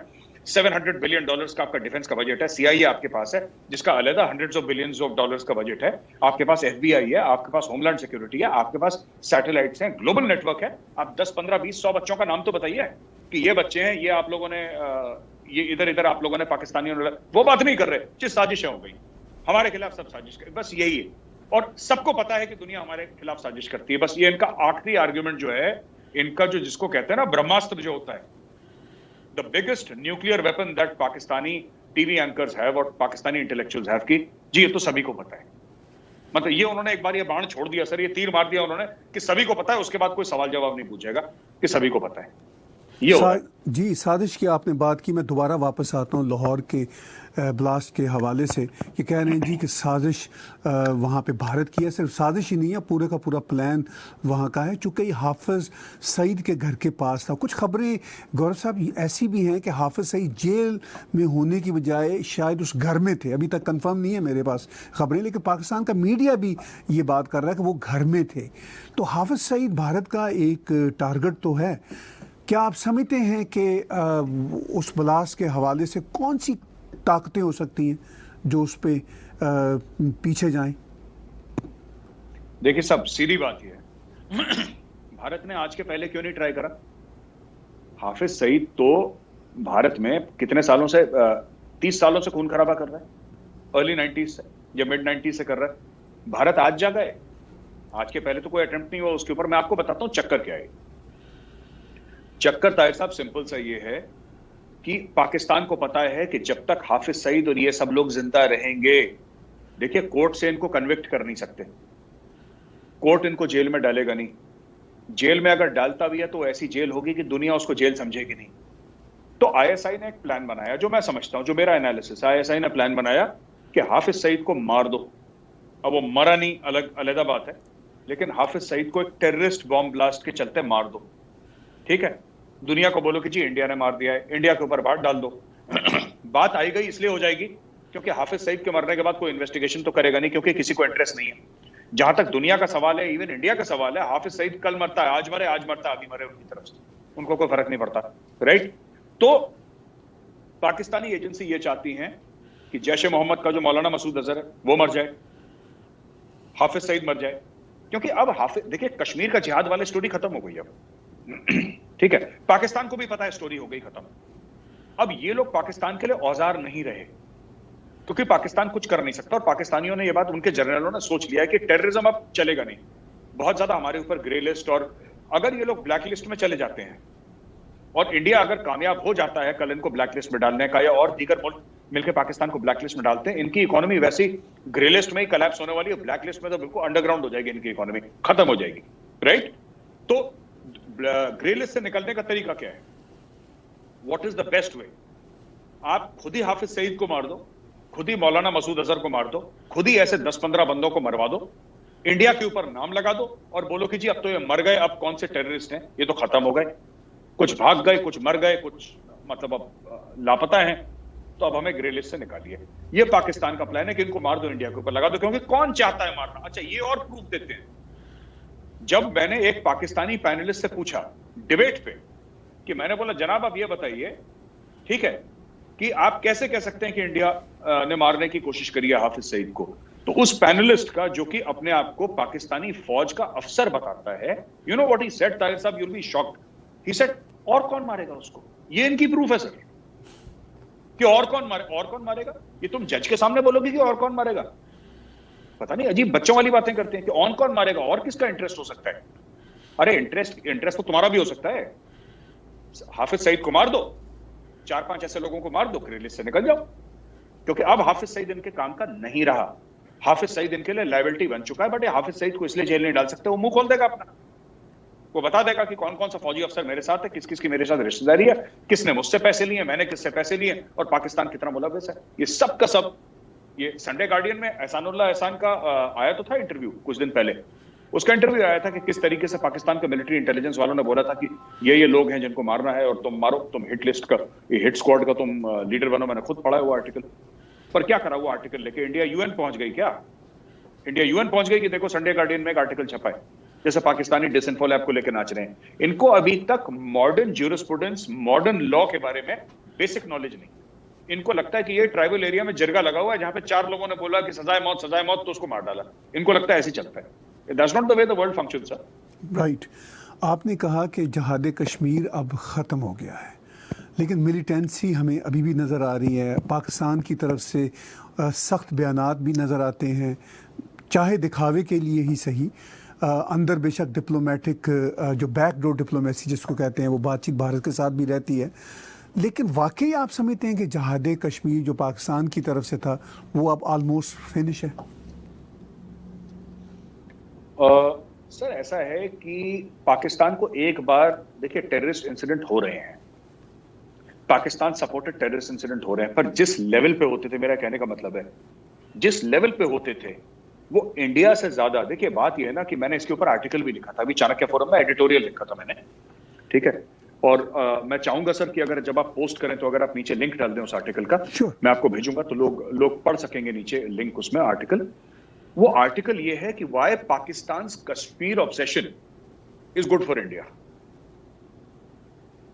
$700 बिलियन का आपका डिफेंस का बजट है। CIA आपके पास है जिसका अलग hundreds of billions of dollars का बजट है। आपके पास FBI है, आपके पास होमलैंड सिक्योरिटी है, आपके पास सैटेलाइट्स हैं, ग्लोबल नेटवर्क है। आप 10, 15, 20, 100 बच्चों का नाम तो बताइए कि ये बच्चे हैं, ये आप लोगों ने ये इधर आप लोगों ने पाकिस्तानियों ने, वो बात नहीं कर रहे जिस साजिशें हो गई हमारे खिलाफ। सब साजिश कर, बस यही है। और सबको पता है कि दुनिया हमारे खिलाफ साजिश करती है। बस ये इनका आखिरी आर्ग्यूमेंट जो है, इनका जो जिसको कहते हैं ना ब्रह्मास्त्र जो होता है, the biggest nuclear weapon that Pakistani TV anchors have और पाकिस्तानी इंटेलेक्चुअल्स हैव की, जी ये तो सभी को पता है। मतलब ये उन्होंने एक बार ये बाण छोड़ दिया सर, ये तीर मार दिया उन्होंने कि सभी को पता है, उसके बाद कोई सवाल जवाब नहीं पूछेगा कि सभी को पता है। जी, साजिश की आपने बात की, मैं दोबारा वापस आता हूँ लाहौर के ब्लास्ट के हवाले से। ये कह रहे हैं जी कि साजिश वहाँ पे भारत की है। सिर्फ साजिश ही नहीं है, पूरे का पूरा प्लान वहाँ का है। चूँकि हाफिज़ सईद के घर के पास था। कुछ खबरें गौरव साहब ऐसी भी हैं कि हाफिज़ सईद जेल में होने की बजाय शायद उस घर में थे। अभी तक कंफर्म नहीं है मेरे पास खबरें, लेकिन पाकिस्तान का मीडिया भी ये बात कर रहा है कि वो घर में थे। तो हाफिज़ सईद भारत का एक टारगेट तो है। क्या आप समझते हैं कि उस ब्लास्ट के हवाले से कौन सी ताकतें हो सकती हैं जो उस पे पीछे जाएं? देखिए साहब, सीधी बात यह है, भारत ने आज के पहले क्यों नहीं ट्राई करा? हाफिज सईद तो भारत में कितने सालों से 30 सालों से खून खराबा कर रहा है, अर्ली 90s से या मिड 90s से कर रहा है। भारत आज जागा है, आज के पहले तो कोई अटेम्प्ट नहीं हुआ उसके ऊपर। मैं आपको बताता हूं चक्कर क्या है। चक्कर ताहिर साहब सिंपल सा ये है कि पाकिस्तान को पता है कि जब तक हाफिज सईद और ये सब लोग जिंदा रहेंगे, देखिए कोर्ट से इनको कन्विक्ट कर नहीं सकते, कोर्ट इनको जेल में डालेगा नहीं। जेल में अगर डालता भी है तो ऐसी जेल होगी कि दुनिया उसको जेल समझेगी नहीं। तो आईएसआई ने एक प्लान बनाया, जो मैं समझता हूं, जो मेरा एनालिसिस, आईएसआई ने प्लान बनाया कि हाफिज सईद को मार दो। अब वो मरा नहीं, अलग बात है, लेकिन हाफिज सईद को एक टेररिस्ट बॉम्ब ब्लास्ट के चलते मार दो। ठीक है, दुनिया को बोलो कि जी इंडिया ने मार दिया है, इंडिया के ऊपर बात डाल दो। बात आई गई इसलिए हो जाएगी क्योंकि हाफिज सईद के मरने के बाद कोई इन्वेस्टिगेशन तो करेगा नहीं, क्योंकि किसी को इंटरेस्ट नहीं है। जहां तक दुनिया का सवाल है, इवन इंडिया का सवाल है, हाफिज सईद कल मरता है, आज मरे, अभी मरे, उनकी तरफ से उनको कोई फर्क नहीं पड़ता, राइट। तो पाकिस्तानी एजेंसी ये चाहती हैं कि जैश ए मोहम्मद का जो मौलाना मसूद अजहर है वो मर जाए, हाफिज सईद मर जाए, क्योंकि अब हाफिज, देखिए कश्मीर का जिहाद वाली स्टोरी खत्म हो गई अब। ठीक है, पाकिस्तान को भी पता है स्टोरी हो गई खत्म। अब ये लोग पाकिस्तान के लिए औजार नहीं रहे, क्योंकि पाकिस्तान कुछ कर नहीं सकता, और पाकिस्तानियों ने ये बात, उनके जनरलों ने सोच लिया है कि टेररिज्म अब चलेगा नहीं, बहुत ज्यादा हमारे ऊपर ग्रे लिस्ट, और अगर ये लोग ब्लैक लिस्ट में चले जाते हैं और इंडिया अगर कामयाब हो जाता है कल इनको ब्लैक लिस्ट में डालने का, या और दीगर मुल्क मिलकर पाकिस्तान को ब्लैक लिस्ट में डालते हैं, इनकी इकोनॉमी वैसी ग्रे लिस्ट में ही कोलैप्स होने वाली है, ब्लैक लिस्ट में तो बिल्कुल अंडरग्राउंड हो जाएगी, इनकी इकोनॉमी खत्म हो जाएगी, राइट। तो ग्रे लिस्ट से निकलने का तरीका क्या है? What is the best way? आप खुद ही हाफिज सईद को मार दो, खुद ही मौलाना मसूद अजहर को मार दो, खुद ही ऐसे 10-15 बंदों को मरवा दो, इंडिया के ऊपर नाम लगा दो और बोलो कि जी अब तो ये मर गए, अब कौन से टेररिस्ट हैं, ये तो खत्म हो गए, कुछ भाग गए, कुछ मर गए, कुछ मतलब अब लापता हैं, तो अब हमें ग्रे लिस्ट से निकालिए। ये पाकिस्तान का प्लान है कि इनको मार दो, इंडिया के ऊपर लगा दो, क्योंकि कौन चाहता है मारना। अच्छा, ये और प्रूफ देते हैं, जब मैंने एक पाकिस्तानी पैनलिस्ट से पूछा डिबेट पे, कि मैंने बोला जनाब आप ये बताइए, ठीक है, कि आप कैसे कह सकते हैं कि इंडिया ने मारने की कोशिश करी है हाफिज सईद को, तो उस पैनलिस्ट का, जो कि अपने आप को पाकिस्तानी फौज का अफसर बताता है, you know what he said, Tahir साहब, you will be shocked, he said और कौन मारेगा उसको? ये इनकी प्रूफ है सर, कि और कौन मारेगा? ये तुम जज के सामने बोलोगे कि और कौन मारेगा? पता नहीं, अजीब बच्चों वाली बातें करते हैं कि और कौन मारेगा, और किसका इंटरेस्ट हो सकता है? अरे इंटरेस्ट तो तुम्हारा भी हो सकता है। हाफिज सईद को मार दो, 4-5 ऐसे लोगों को मार दो, ग्रे लिस्ट से निकल जाओ, क्योंकि अब हाफिज सईद इनके काम का नहीं रहा। हाफिज सईद इनके लिए लायबिलिटी बन चुका है, बट हाफिज सईद को इसलिए जेल नहीं डाल सकते, वो मुंह खोल देगा अपना, वो बता देगा कि कौन कौन सा फौजी अफसर मेरे साथ है, किस किस की मेरे साथ रिश्तेदारी है, किसने मुझसे पैसे लिए, मैंने किससे पैसे लिए, और पाकिस्तान कितना मुलविस है, ये सब का सब। ये संडे गार्डियन में एहसान का आया तो था इंटरव्यू कुछ दिन पहले, उसका इंटरव्यू आया था कि किस तरीके से पाकिस्तान के मिलिट्री इंटेलिजेंस वालों ने बोला था कि ये लोग हैं जिनको मारना है और तुम मारो, तुम हिट लिस्ट का, ये हिट स्क्वाड का तुम लीडर बनो। मैंने खुद पढ़ा है वो आर्टिकल, पर क्या करा वो आर्टिकल लेके इंडिया यूएन पहुंच गई क्या? इंडिया यूएन पहुंच गई कि देखो संडे गार्डियन में एक आर्टिकल छपा है, जैसे पाकिस्तानी डिसइंफो लैब को लेकर नाच रहे हैं। इनको अभी तक मॉडर्न ज्यूरिस्प्रूडेंस, मॉडर्न लॉ के बारे में बेसिक नॉलेज नहीं। इनको लगता है कि ये ट्राइबल एरिया में जरगा लगा हुआ है, जहां पे 4 लोगों ने बोला कि सजाए मौत, तो उसको मार डाला। इनको लगता है ऐसे चलता है। That's not the way the world functions, sir. Right. आपने कहा कि जहाद कश्मीर अब ख़त्म हो गया है, लेकिन मिलिटेंसी हमें अभी भी नज़र आ रही है। पाकिस्तान की तरफ से सख्त बयानात भी नज़र आते हैं, चाहे दिखावे के लिए ही सही। अंदर बेशक डिप्लोमेटिक जो बैकडोर डिप्लोमेसी जिसको कहते हैं, वो बातचीत भारत के साथ भी रहती है, लेकिन वाकई आप समझते हैं कि जहाद कश्मीर जो पाकिस्तान की तरफ से था वो अब ऑलमोस्ट फिनिश है? सर ऐसा है कि पाकिस्तान को एक बार, देखिए टेररिस्ट इंसिडेंट हो रहे हैं, पाकिस्तान सपोर्टेड टेररिस्ट इंसिडेंट हो रहे हैं, पर जिस लेवल पे होते थे, मेरा कहने का मतलब है जिस लेवल पे होते थे वो इंडिया से ज्यादा, देखिए बात ये है ना कि मैंने इसके ऊपर आर्टिकल भी लिखा था, अभी चाणक्य फोरम में एडिटोरियल लिखा था मैंने, ठीक है, और मैं चाहूंगा सर कि अगर जब आप पोस्ट करें तो अगर आप नीचे लिंक डाल दें उस आर्टिकल का, मैं आपको भेजूंगा तो लोग पढ़ सकेंगे नीचे लिंक उसमें आर्टिकल। वो आर्टिकल ये है कि why Pakistan Kashmir obsession is good for India.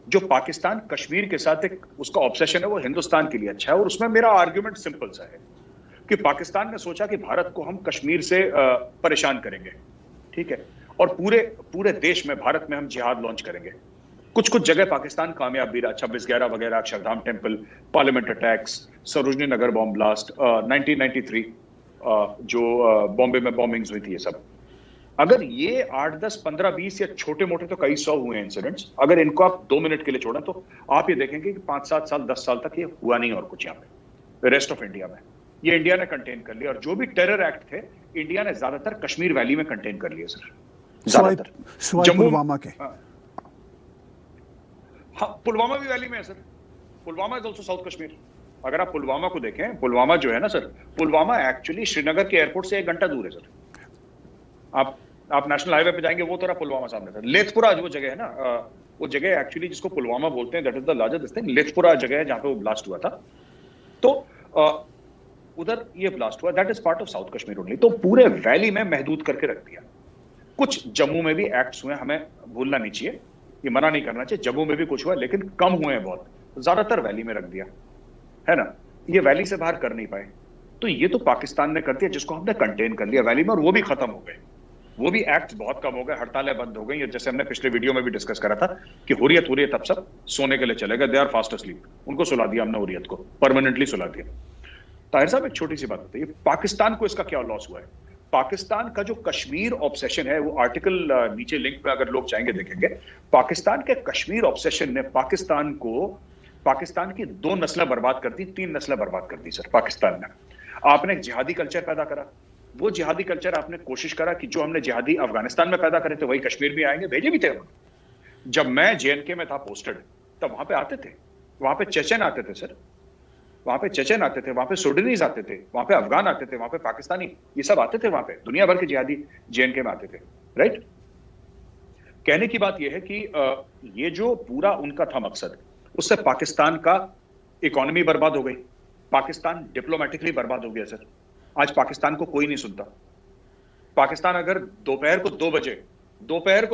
जो पाकिस्तान कश्मीर के साथ एक उसका ऑब्सेशन है वो हिंदुस्तान के लिए अच्छा है, और उसमें मेरा आर्ग्यूमेंट सिंपल सा है कि पाकिस्तान ने सोचा कि भारत को हम कश्मीर से परेशान करेंगे, ठीक है, और पूरे देश में भारत में हम जिहाद लॉन्च करेंगे। कुछ जगह पाकिस्तान कामयाब भी रहा, 26/11 वगैरह, Akshardham temple, parliament attacks, Sarojini Nagar bomb blast, 1993 जो बॉम्बे में बॉम्बिंग्स हुई थी, ये सब। अगर ये 8, 10, 15, 20 या छोटे मोटे तो कई 100 हुए हैं इंसिडेंट्स, अगर इनको आप 2 मिनट के लिए छोड़ें तो आप ये देखेंगे कि 5, 7 साल 10 साल तक ये हुआ नहीं और कुछ यहाँ पे रेस्ट ऑफ इंडिया में ये इंडिया ने कंटेन कर लिया। और जो भी टेरर एक्ट थे इंडिया ने ज्यादातर कश्मीर वैली में कंटेन कर लिए सर। ज्यादातर सिवाय पुलवामा के। हाँ, पुलवामा भी वैली में है sir. Pulwama is also south Kashmir. अगर आप पुलवामा को देखें, पुलवामा जो है ना सर, पुलवामा एक्चुअली श्रीनगर के एयरपोर्ट से 1 घंटा दूर है सर। आप नेशनल हाईवे पे जाएंगे, वो तरह पुलवामा सामने सर। लेथपुरा जो जगह है ना, वो जगह एक्चुअली जिसको पुलवामा बोलते हैं, that is the largest thing. Lethpora जगह है जहां पे वो ब्लास्ट हुआ था। तो उधर ये ब्लास्ट हुआ, that is part of south Kashmir only. तो पूरे वैली में महदूद करके रख दिया। कुछ जम्मू में भी एक्ट्स हुए, हमें भूलना नहीं चाहिए, ये मना नहीं करना चाहिए। जम्मू में भी कुछ हुआ, लेकिन कम हुए हैं बहुत। ज्यादातर वैली में रख दिया है ना, ये वैली से बाहर कर नहीं पाए। तो ये तो पाकिस्तान ने कर दिया, जिसको हमने कंटेन कर लिया वैली में, और वो भी खत्म हो गए। वो भी एक्ट बहुत कम हो गए, हड़तालें बंद हो गई। जैसे हमने पिछले वीडियो में भी डिस्कस करा था कि हुर्रियत अब सब सोने के लिए चले गए, दे आर फास्ट अस्लीप। उनको सुला दिया हमने, हुर्रियत को परमानेंटली सुला दिया। ताहिर साहब, एक छोटी सी बात बताइए, पाकिस्तान को इसका क्या लॉस हुआ है? पाकिस्तान का जो कश्मीर ऑब्सेशन है, वो आर्टिकल नीचे लिंक पे अगर लोग चाहेंगे देखेंगे, पाकिस्तान के कश्मीर ऑब्सेशन ने पाकिस्तान की 2 नस्लें बर्बाद कर दी, 3 नस्लें बर्बाद कर दी सर पाकिस्तान ने। आपने एक जिहादी कल्चर पैदा करा, वो जिहादी कल्चर आपने कोशिश करा कि जो हमने जिहादी अफगानिस्तान में पैदा करे थे वही कश्मीर में आएंगे, भेजे भी थे हम। जब मैं जेएनके में था पोस्टेड, तब वहां पे आते थे, वहां पे चेचन आते थे सर, वहां पे चेचन आते थे, वहां पे सुडनीज आते थे, वहां पे अफगान आते थे, वहां पे पाकिस्तानी, ये सब आते थे वहां पे। दुनिया भर के जिहादी जेएनके में आते थे, राइट। कहने की बात यह है कि ये जो पूरा उनका था मकसद, उससे पाकिस्तान का इकोनॉमी बर्बाद हो गई, पाकिस्तान डिप्लोमेटिकली बर्बाद हो गया सर। आज पाकिस्तान को कोई नहीं सुनता। पाकिस्तान अगर दोपहर को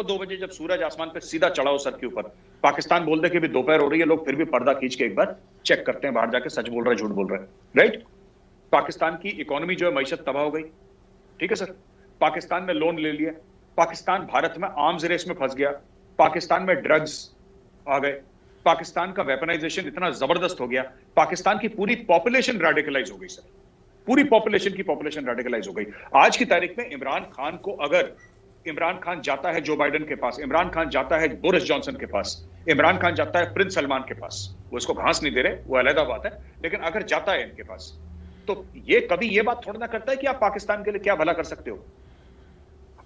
2 बजे जब सूरज आसमान पे सीधा चढ़ा हो सर के ऊपर, पाकिस्तान बोल दे कि भी दोपहर हो रही है, लोग फिर भी पर्दा खींच के एक बार चेक करते हैं बाहर जाके, सच बोल रहे झूठ बोल रहे, राइट। पाकिस्तान की इकोनॉमी जो है, मईशत तबाह हो गई, ठीक है सर। पाकिस्तान में लोन ले लिया, पाकिस्तान भारत में आर्म्स रेस में फंस गया, पाकिस्तान में ड्रग्स आ गए, पाकिस्तान का वेपनाइजेशन इतना जबरदस्त हो गया, पाकिस्तान की पूरी पॉपुलेशन रेडिकलाइज हो गई सर, पूरी पॉपुलेशन रेडिकलाइज हो गई। आज की तारीख में इमरान खान को, अगर इमरान खान जाता है जो बाइडेन के पास, इमरान खान जाता है बोरिस जॉनसन के पास, इमरान खान जाता है प्रिंस सलमान के पास, वो इसको घास नहीं दे रहे, वो अलग बात है, लेकिन अगर जाता है इनके पास, तो ये कभी ये बात थोड़ा ना करता है कि आप पाकिस्तान के लिए क्या भला कर सकते हो।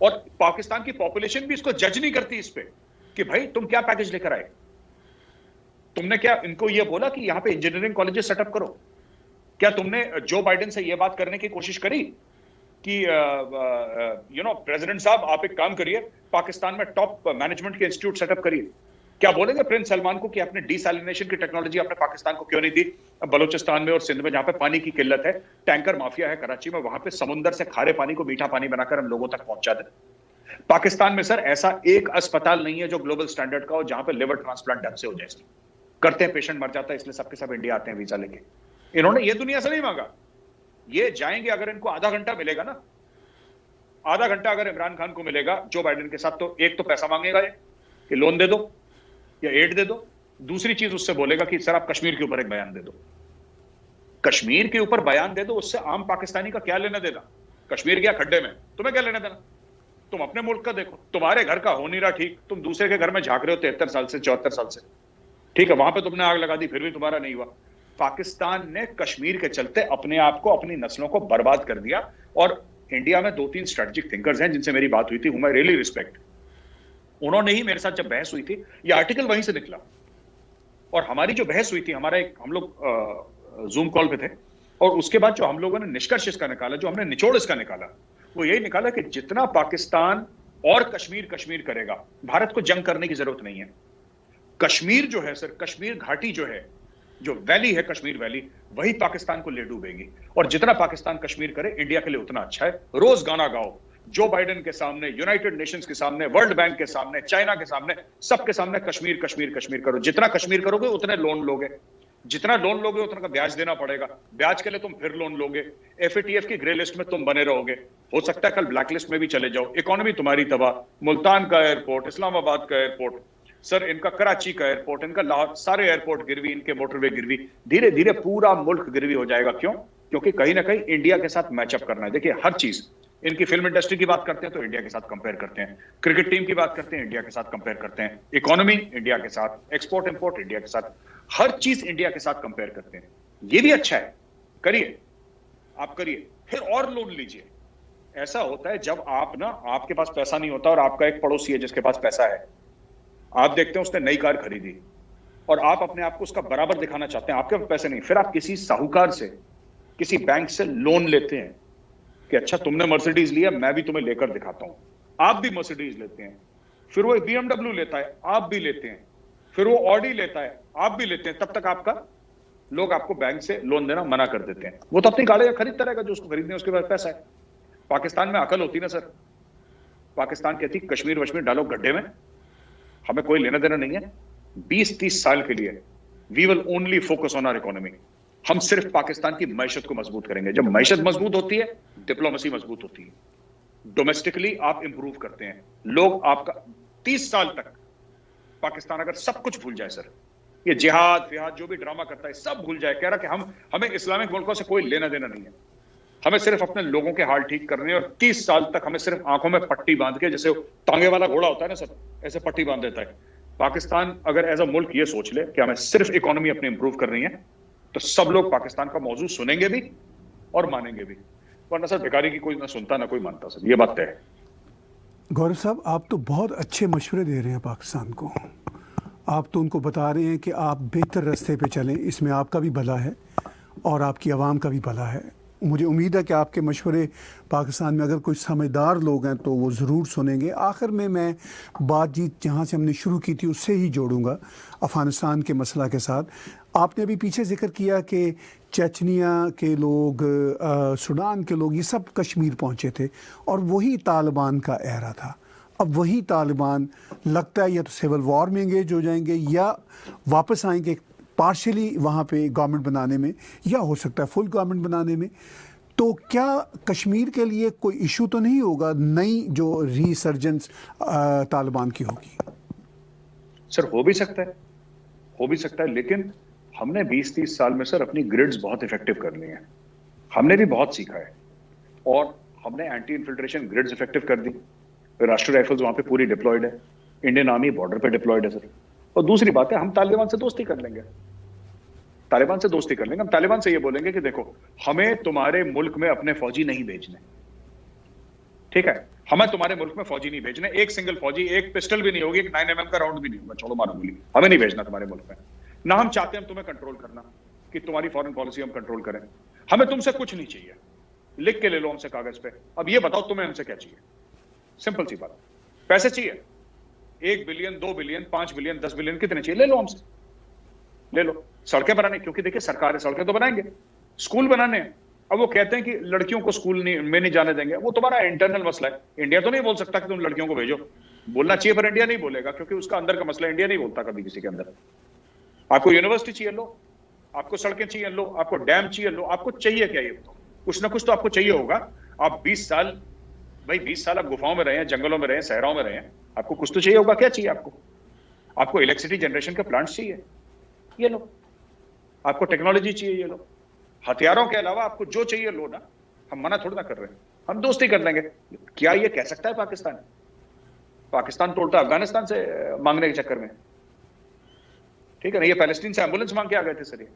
और पाकिस्तान की पॉपुलेशन भी इसको जज नहीं करती इस पे कि भाई तुम क्या पैकेज लेकर आए, तुमने क्या इनको ये बोला कि यहां पे इंजीनियरिंग कॉलेजेस सेटअप करो? क्या तुमने जो बाइडेन से ये बात करने की कोशिश करी कि प्रेसिडेंट साहब आप एक काम करिए, पाकिस्तान में टॉप मैनेजमेंट के इंस्टीट्यूट सेटअप करिए? क्या बोलेंगे प्रिंस सलमान को कि आपने डिसैलिनेशन की टेक्नोलॉजी आपने पाकिस्तान को क्यों नहीं दी? बलूचिस्तान में और सिंध में जहां पे पानी की किल्लत है, टैंकर माफिया है कराची में, वहां पे समुद्र से खारे पानी को मीठा पानी बनाकर हम लोगों तक पहुंचा दें। पाकिस्तान में सर ऐसा एक अस्पताल नहीं है जो ग्लोबल स्टैंडर्ड का हो, जहां पे लिवर ट्रांसप्लांट ढंग से हो जाए। करते हैं, पेशेंट मर जाता है, इसलिए सबके सब इंडिया आते हैं वीजा लेके। इन्होंने ये दुनिया से नहीं मांगा, ये जाएंगे। अगर इनको आधा घंटा मिलेगा ना, आधा घंटा अगर इमरान खान को मिलेगा जो बाइडेन के साथ, तो एक तो पैसा मांगेगा ये कि लोन दे दो या एड दे दो, दूसरी चीज उससे बोलेगा कि सर आप कश्मीर के ऊपर एक बयान दे दो, कश्मीर के ऊपर बयान दे दो। उससे आम पाकिस्तानी का क्या लेना देना? कश्मीर गया खड्डे में, तुम्हें क्या लेना देना? तुम अपने मुल्क का देखो, तुम्हारे घर का हो नहीं रहा ठीक, तुम दूसरे के घर में झांक रहे हो 73 साल से 74 साल से, ठीक है, वहां पे तुमने आग लगा दी, फिर भी तुम्हारा नहीं हुआ। पाकिस्तान ने कश्मीर के चलते अपने आप को, अपनी नस्लों को बर्बाद कर दिया। और इंडिया में 2-3 स्ट्रेटेजिक थिंकर्स हैं जिनसे मेरी बात हुई थी, आई रियली रिस्पेक्ट, उन्होंने ही मेरे साथ जब बहस हुई थी, ये आर्टिकल वहीं से निकला। और हमारी जो बहस हुई थी, हमारा एक, हम लोग जूम कॉल पे थे, और उसके बाद जो हम लोगों ने निष्कर्ष इसका निकाला, जो हमने निचोड़ इसका निकाला, वो यही निकाला कि जितना पाकिस्तान और कश्मीर करेगा, भारत को जंग करने की जरूरत नहीं है। कश्मीर जो है सर, कश्मीर घाटी जो है, जो वैली है कश्मीर वैली, वही पाकिस्तान को ले डूबेगी। और जितना पाकिस्तान कश्मीर करे, इंडिया के लिए उतना अच्छा है। रोज गाना गाओ जो बाइडेन के सामने, यूनाइटेड नेशंस के सामने, वर्ल्ड बैंक के सामने, चाइना के सामने, सबके सामने कश्मीर कश्मीर कश्मीर करो। जितना कश्मीर करोगे उतने लोन लोगे, जितना लोन लोगे उतना का ब्याज देना पड़ेगा, ब्याज के लिए तुम फिर लोन लोगे, FATF की ग्रे लिस्ट में तुम बने रहोगे, हो सकता है कल ब्लैक लिस्ट में भी चले जाओ, इकोनॉमी तुम्हारी तबाह। मुल्तान का एयरपोर्ट, इस्लामाबाद का एयरपोर्ट सर, इनका कराची का एयरपोर्ट, इनका लाहौर, सारे एयरपोर्ट गिरवी, इनके मोटरवे गिरवी, धीरे धीरे पूरा मुल्क गिरवी हो जाएगा। क्यों? क्योंकि कहीं ना कहीं इंडिया के साथ मैचअप करना है। देखिए हर चीज, इनकी फिल्म इंडस्ट्री की बात करते हैं तो इंडिया के साथ कंपेयर करते हैं, क्रिकेट टीम की बात करते हैं इंडिया के साथ कंपेयर करते हैं, इकोनॉमी इंडिया के साथ, एक्सपोर्ट इंपोर्ट इंडिया के साथ, हर चीज इंडिया के साथ कंपेयर करते हैं। ये भी अच्छा है, करिए, आप करिए, फिर और लोन लीजिए, ऐसा होता है जब आप ना, आपके पास पैसा नहीं होता और आपका एक पड़ोसी है जिसके पास पैसा है, आप देखते हैं उसने नई कार खरीदी और आप अपने आप को उसका बराबर दिखाना चाहते हैं, आपके पास पैसे नहीं, फिर आप किसी साहूकार से, किसी बैंक से लोन लेते हैं कि अच्छा तुमने मर्सिडीज लिया, मैं भी तुम्हें लेकर दिखाता हूं। आप भी मर्सिडीज लेते हैं, फिर वो BMW लेता है, आप भी लेते हैं, फिर वो ऑडी लेता है, आप भी लेते हैं, तब तक आपका लोग आपको बैंक से लोन देना मना कर देते हैं। वो तो अपनी गाड़ियां खरीदता रहेगा जो उसको खरीदने उसके पास पैसा है। पाकिस्तान में अकल होती ना सर, पाकिस्तान कहती कश्मीर वश्मीर डालो गड्ढे में, हमें कोई लेना देना नहीं है। 20-30 साल के लिए we will only focus on our economy. हम सिर्फ पाकिस्तान की मैशत को मजबूत करेंगे। जब मैशत मजबूत होती है, डिप्लोमेसी मजबूत होती है, डोमेस्टिकली आप इंप्रूव करते हैं। लोग आपका 30 साल तक पाकिस्तान अगर सब कुछ भूल जाए सर, ये जिहाद फिहाद जो भी ड्रामा करता है सब भूल जाए, कह रहा कि हमें इस्लामिक मुल्कों से कोई लेना देना नहीं है, हमें सिर्फ अपने लोगों के हाल ठीक करने हैं, और 30 साल तक हमें सिर्फ आंखों में पट्टी बांध के, जैसे टांगे वाला घोड़ा होता है ना सर, ऐसे पट्टी बांध देता है। पाकिस्तान अगर एज अ मुल्क ये सोच ले कि हमें सिर्फ इकोनॉमी अपनी इंप्रूव कर रही है, तो सब लोग पाकिस्तान का मौजूद सुनेंगे भी और मानेंगे भी, वरना सर भिखारी की कोई ना सुनता ना कोई मानता सर, ये बात तय है। गौरव साहब, आप तो बहुत अच्छे मशवरे दे रहे हैं पाकिस्तान को। आप तो उनको बता रहे हैं कि आप बेहतर रास्ते पे चलें, इसमें आपका भी भला है और आपकी आवाम का भी भला है। मुझे उम्मीद है कि आपके मशवरे पाकिस्तान में अगर कोई समझदार लोग हैं तो वो ज़रूर सुनेंगे। आखिर में मैं बातचीत जहाँ से हमने शुरू की थी उससे ही जोड़ूंगा, अफ़गानिस्तान के मसला के साथ। आपने अभी पीछे जिक्र किया कि चेचनिया के लोग, सूडान के लोग, ये सब कश्मीर पहुँचे थे और वही तालिबान का एरा था। अब वही तालिबान लगता है या तो सिविल वॉर में एंगेज हो जाएंगे या वापस आएंगे पार्शली वहाँ पे गवर्नमेंट बनाने में, या हो सकता है फुल गवर्नमेंट बनाने में। तो क्या कश्मीर के लिए कोई इशू तो नहीं होगा नई जो रीसर्जेंस तालिबान की होगी? सर हो भी सकता है, हो भी सकता है, लेकिन हमने 20-30 साल में सर अपनी ग्रिड्स बहुत इफेक्टिव कर ली हैं, हमने भी बहुत सीखा है, और हमने एंटी इन्फिल्ट्रेशन ग्रिड्स इफेक्टिव कर दी। राष्ट्रीय राइफल्स वहां पे पूरी डिप्लॉयड है, इंडियन आर्मी बॉर्डर पे डिप्लॉयड है सर। और दूसरी बात है, हम तालिबान से दोस्ती कर लेंगे, तालिबान से दोस्ती कर लेंगे। हम तालिबान से ये बोलेंगे कि देखो, हमें तुम्हारे मुल्क में अपने फौजी नहीं भेजने, ठीक है, हमें तुम्हारे मुल्क में फौजी नहीं भेजने, एक सिंगल फौजी, एक पिस्टल भी नहीं होगी, एक 9mm का राउंड भी नहीं होगा, छोड़ो मारो गोली, हमें नहीं भेजना तुम्हारे मुल्क में। ना हम चाहते हैं हम तुम्हें कंट्रोल करना, कि तुम्हारी फॉरेन पॉलिसी हम कंट्रोल करें। हमें तुमसे कुछ नहीं चाहिए, लिख के ले लो हमसे कागज पे। अब ये बताओ तुम्हें हमसे क्या चाहिए? सिंपल सी बात, पैसे चाहिए, 1 बिलियन, 2 बिलियन, 5 बिलियन, 10 बिलियन, कितने चाहिए? ले लो हमसे, ले लो। सड़कें बनाने, क्योंकि देखिए सरकार है, सड़कें तो बनाएंगे, स्कूल बनाने हैं। अब वो कहते हैं कि लड़कियों को स्कूल में नहीं जाने देंगे, वो तुम्हारा इंटरनल मसला है। इंडिया तो नहीं बोल सकता कि तुम लड़कियों को भेजो, बोलना चाहिए पर इंडिया नहीं बोलेगा, क्योंकि उसका अंदर का मसला इंडिया नहीं बोलता कभी किसी के अंदर। आपको यूनिवर्सिटी चाहिए लो, आपको सड़कें चाहिए लो, आपको डैम चाहिए लो, आपको चाहिए क्या ये बताओ? कुछ ना कुछ तो आपको चाहिए होगा। आप 20 साल, भाई 20 साल आप गुफाओं में रहे हैं, जंगलों में रहे हैं, सहराओं में रहे हैं, आपको कुछ तो चाहिए होगा। क्या चाहिए आपको? आपको इलेक्ट्रिसिटी जनरेशन के प्लांट्स चाहिए, ये लो। आपको टेक्नोलॉजी चाहिए, ये लो। हथियारों के अलावा आपको जो चाहिए लो ना, हम मना थोड़ा ना कर रहे हैं, हम दोस्ती कर लेंगे। क्या ये कह सकता है पाकिस्तान? पाकिस्तान तो उल्टा अफगानिस्तान से मांगने के चक्कर में, ठीक है ना, ये पैलेस्टीन से एम्बुलेंस मांग के आ गए थे सर ये।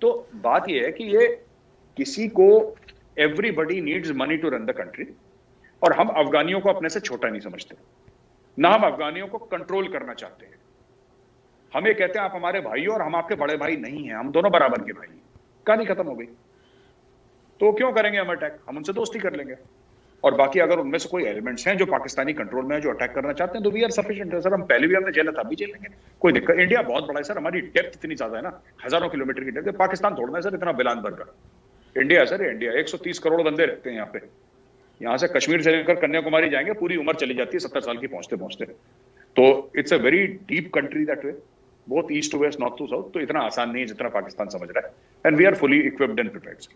तो बात ये है कि ये किसी को, everybody needs money to run the country, और हम अफगानियों को अपने से छोटा नहीं समझते, ना हम अफगानियों को कंट्रोल करना चाहते हैं। हम ये कहते हैं आप हमारे भाई हो और हम आपके बड़े भाई नहीं हैं, हम दोनों बराबर के भाई हैं। कहानी खत्म हो गई। तो क्यों करेंगे हम अटैक? हम उनसे दोस्ती कर लेंगे, और बाकी अगर उनमें से कोई एलिमेंट्स हैं जो पाकिस्तानी कंट्रोल में है, जो अटैक करना चाहते हैं, तो वी आर सफिशिएंट है सर। हम पहले भी हमने झेला था, अभी झेल लेंगे, कोई दिक्कत। इंडिया बहुत बड़ा है सर, हमारी डेप्थ इतनी ज्यादा है ना, हजारों किलोमीटर की डेप्थ। पाकिस्तान थोड़ा है सर इतना बिलान भर का, इंडिया है सर, इंडिया 130 करोड़ बंदे रहते हैं यहाँ पे। यहाँ से कश्मीर से लेकर कन्याकुमारी जाएंगे, पूरी उम्र चली जाती है 70 साल की पहुंचते पहुंचते। तो it's a very deep country that way, both east to west, north to south. तो इतना आसान नहीं है जितना पाकिस्तान समझ रहा है, and we are fully equipped and prepared.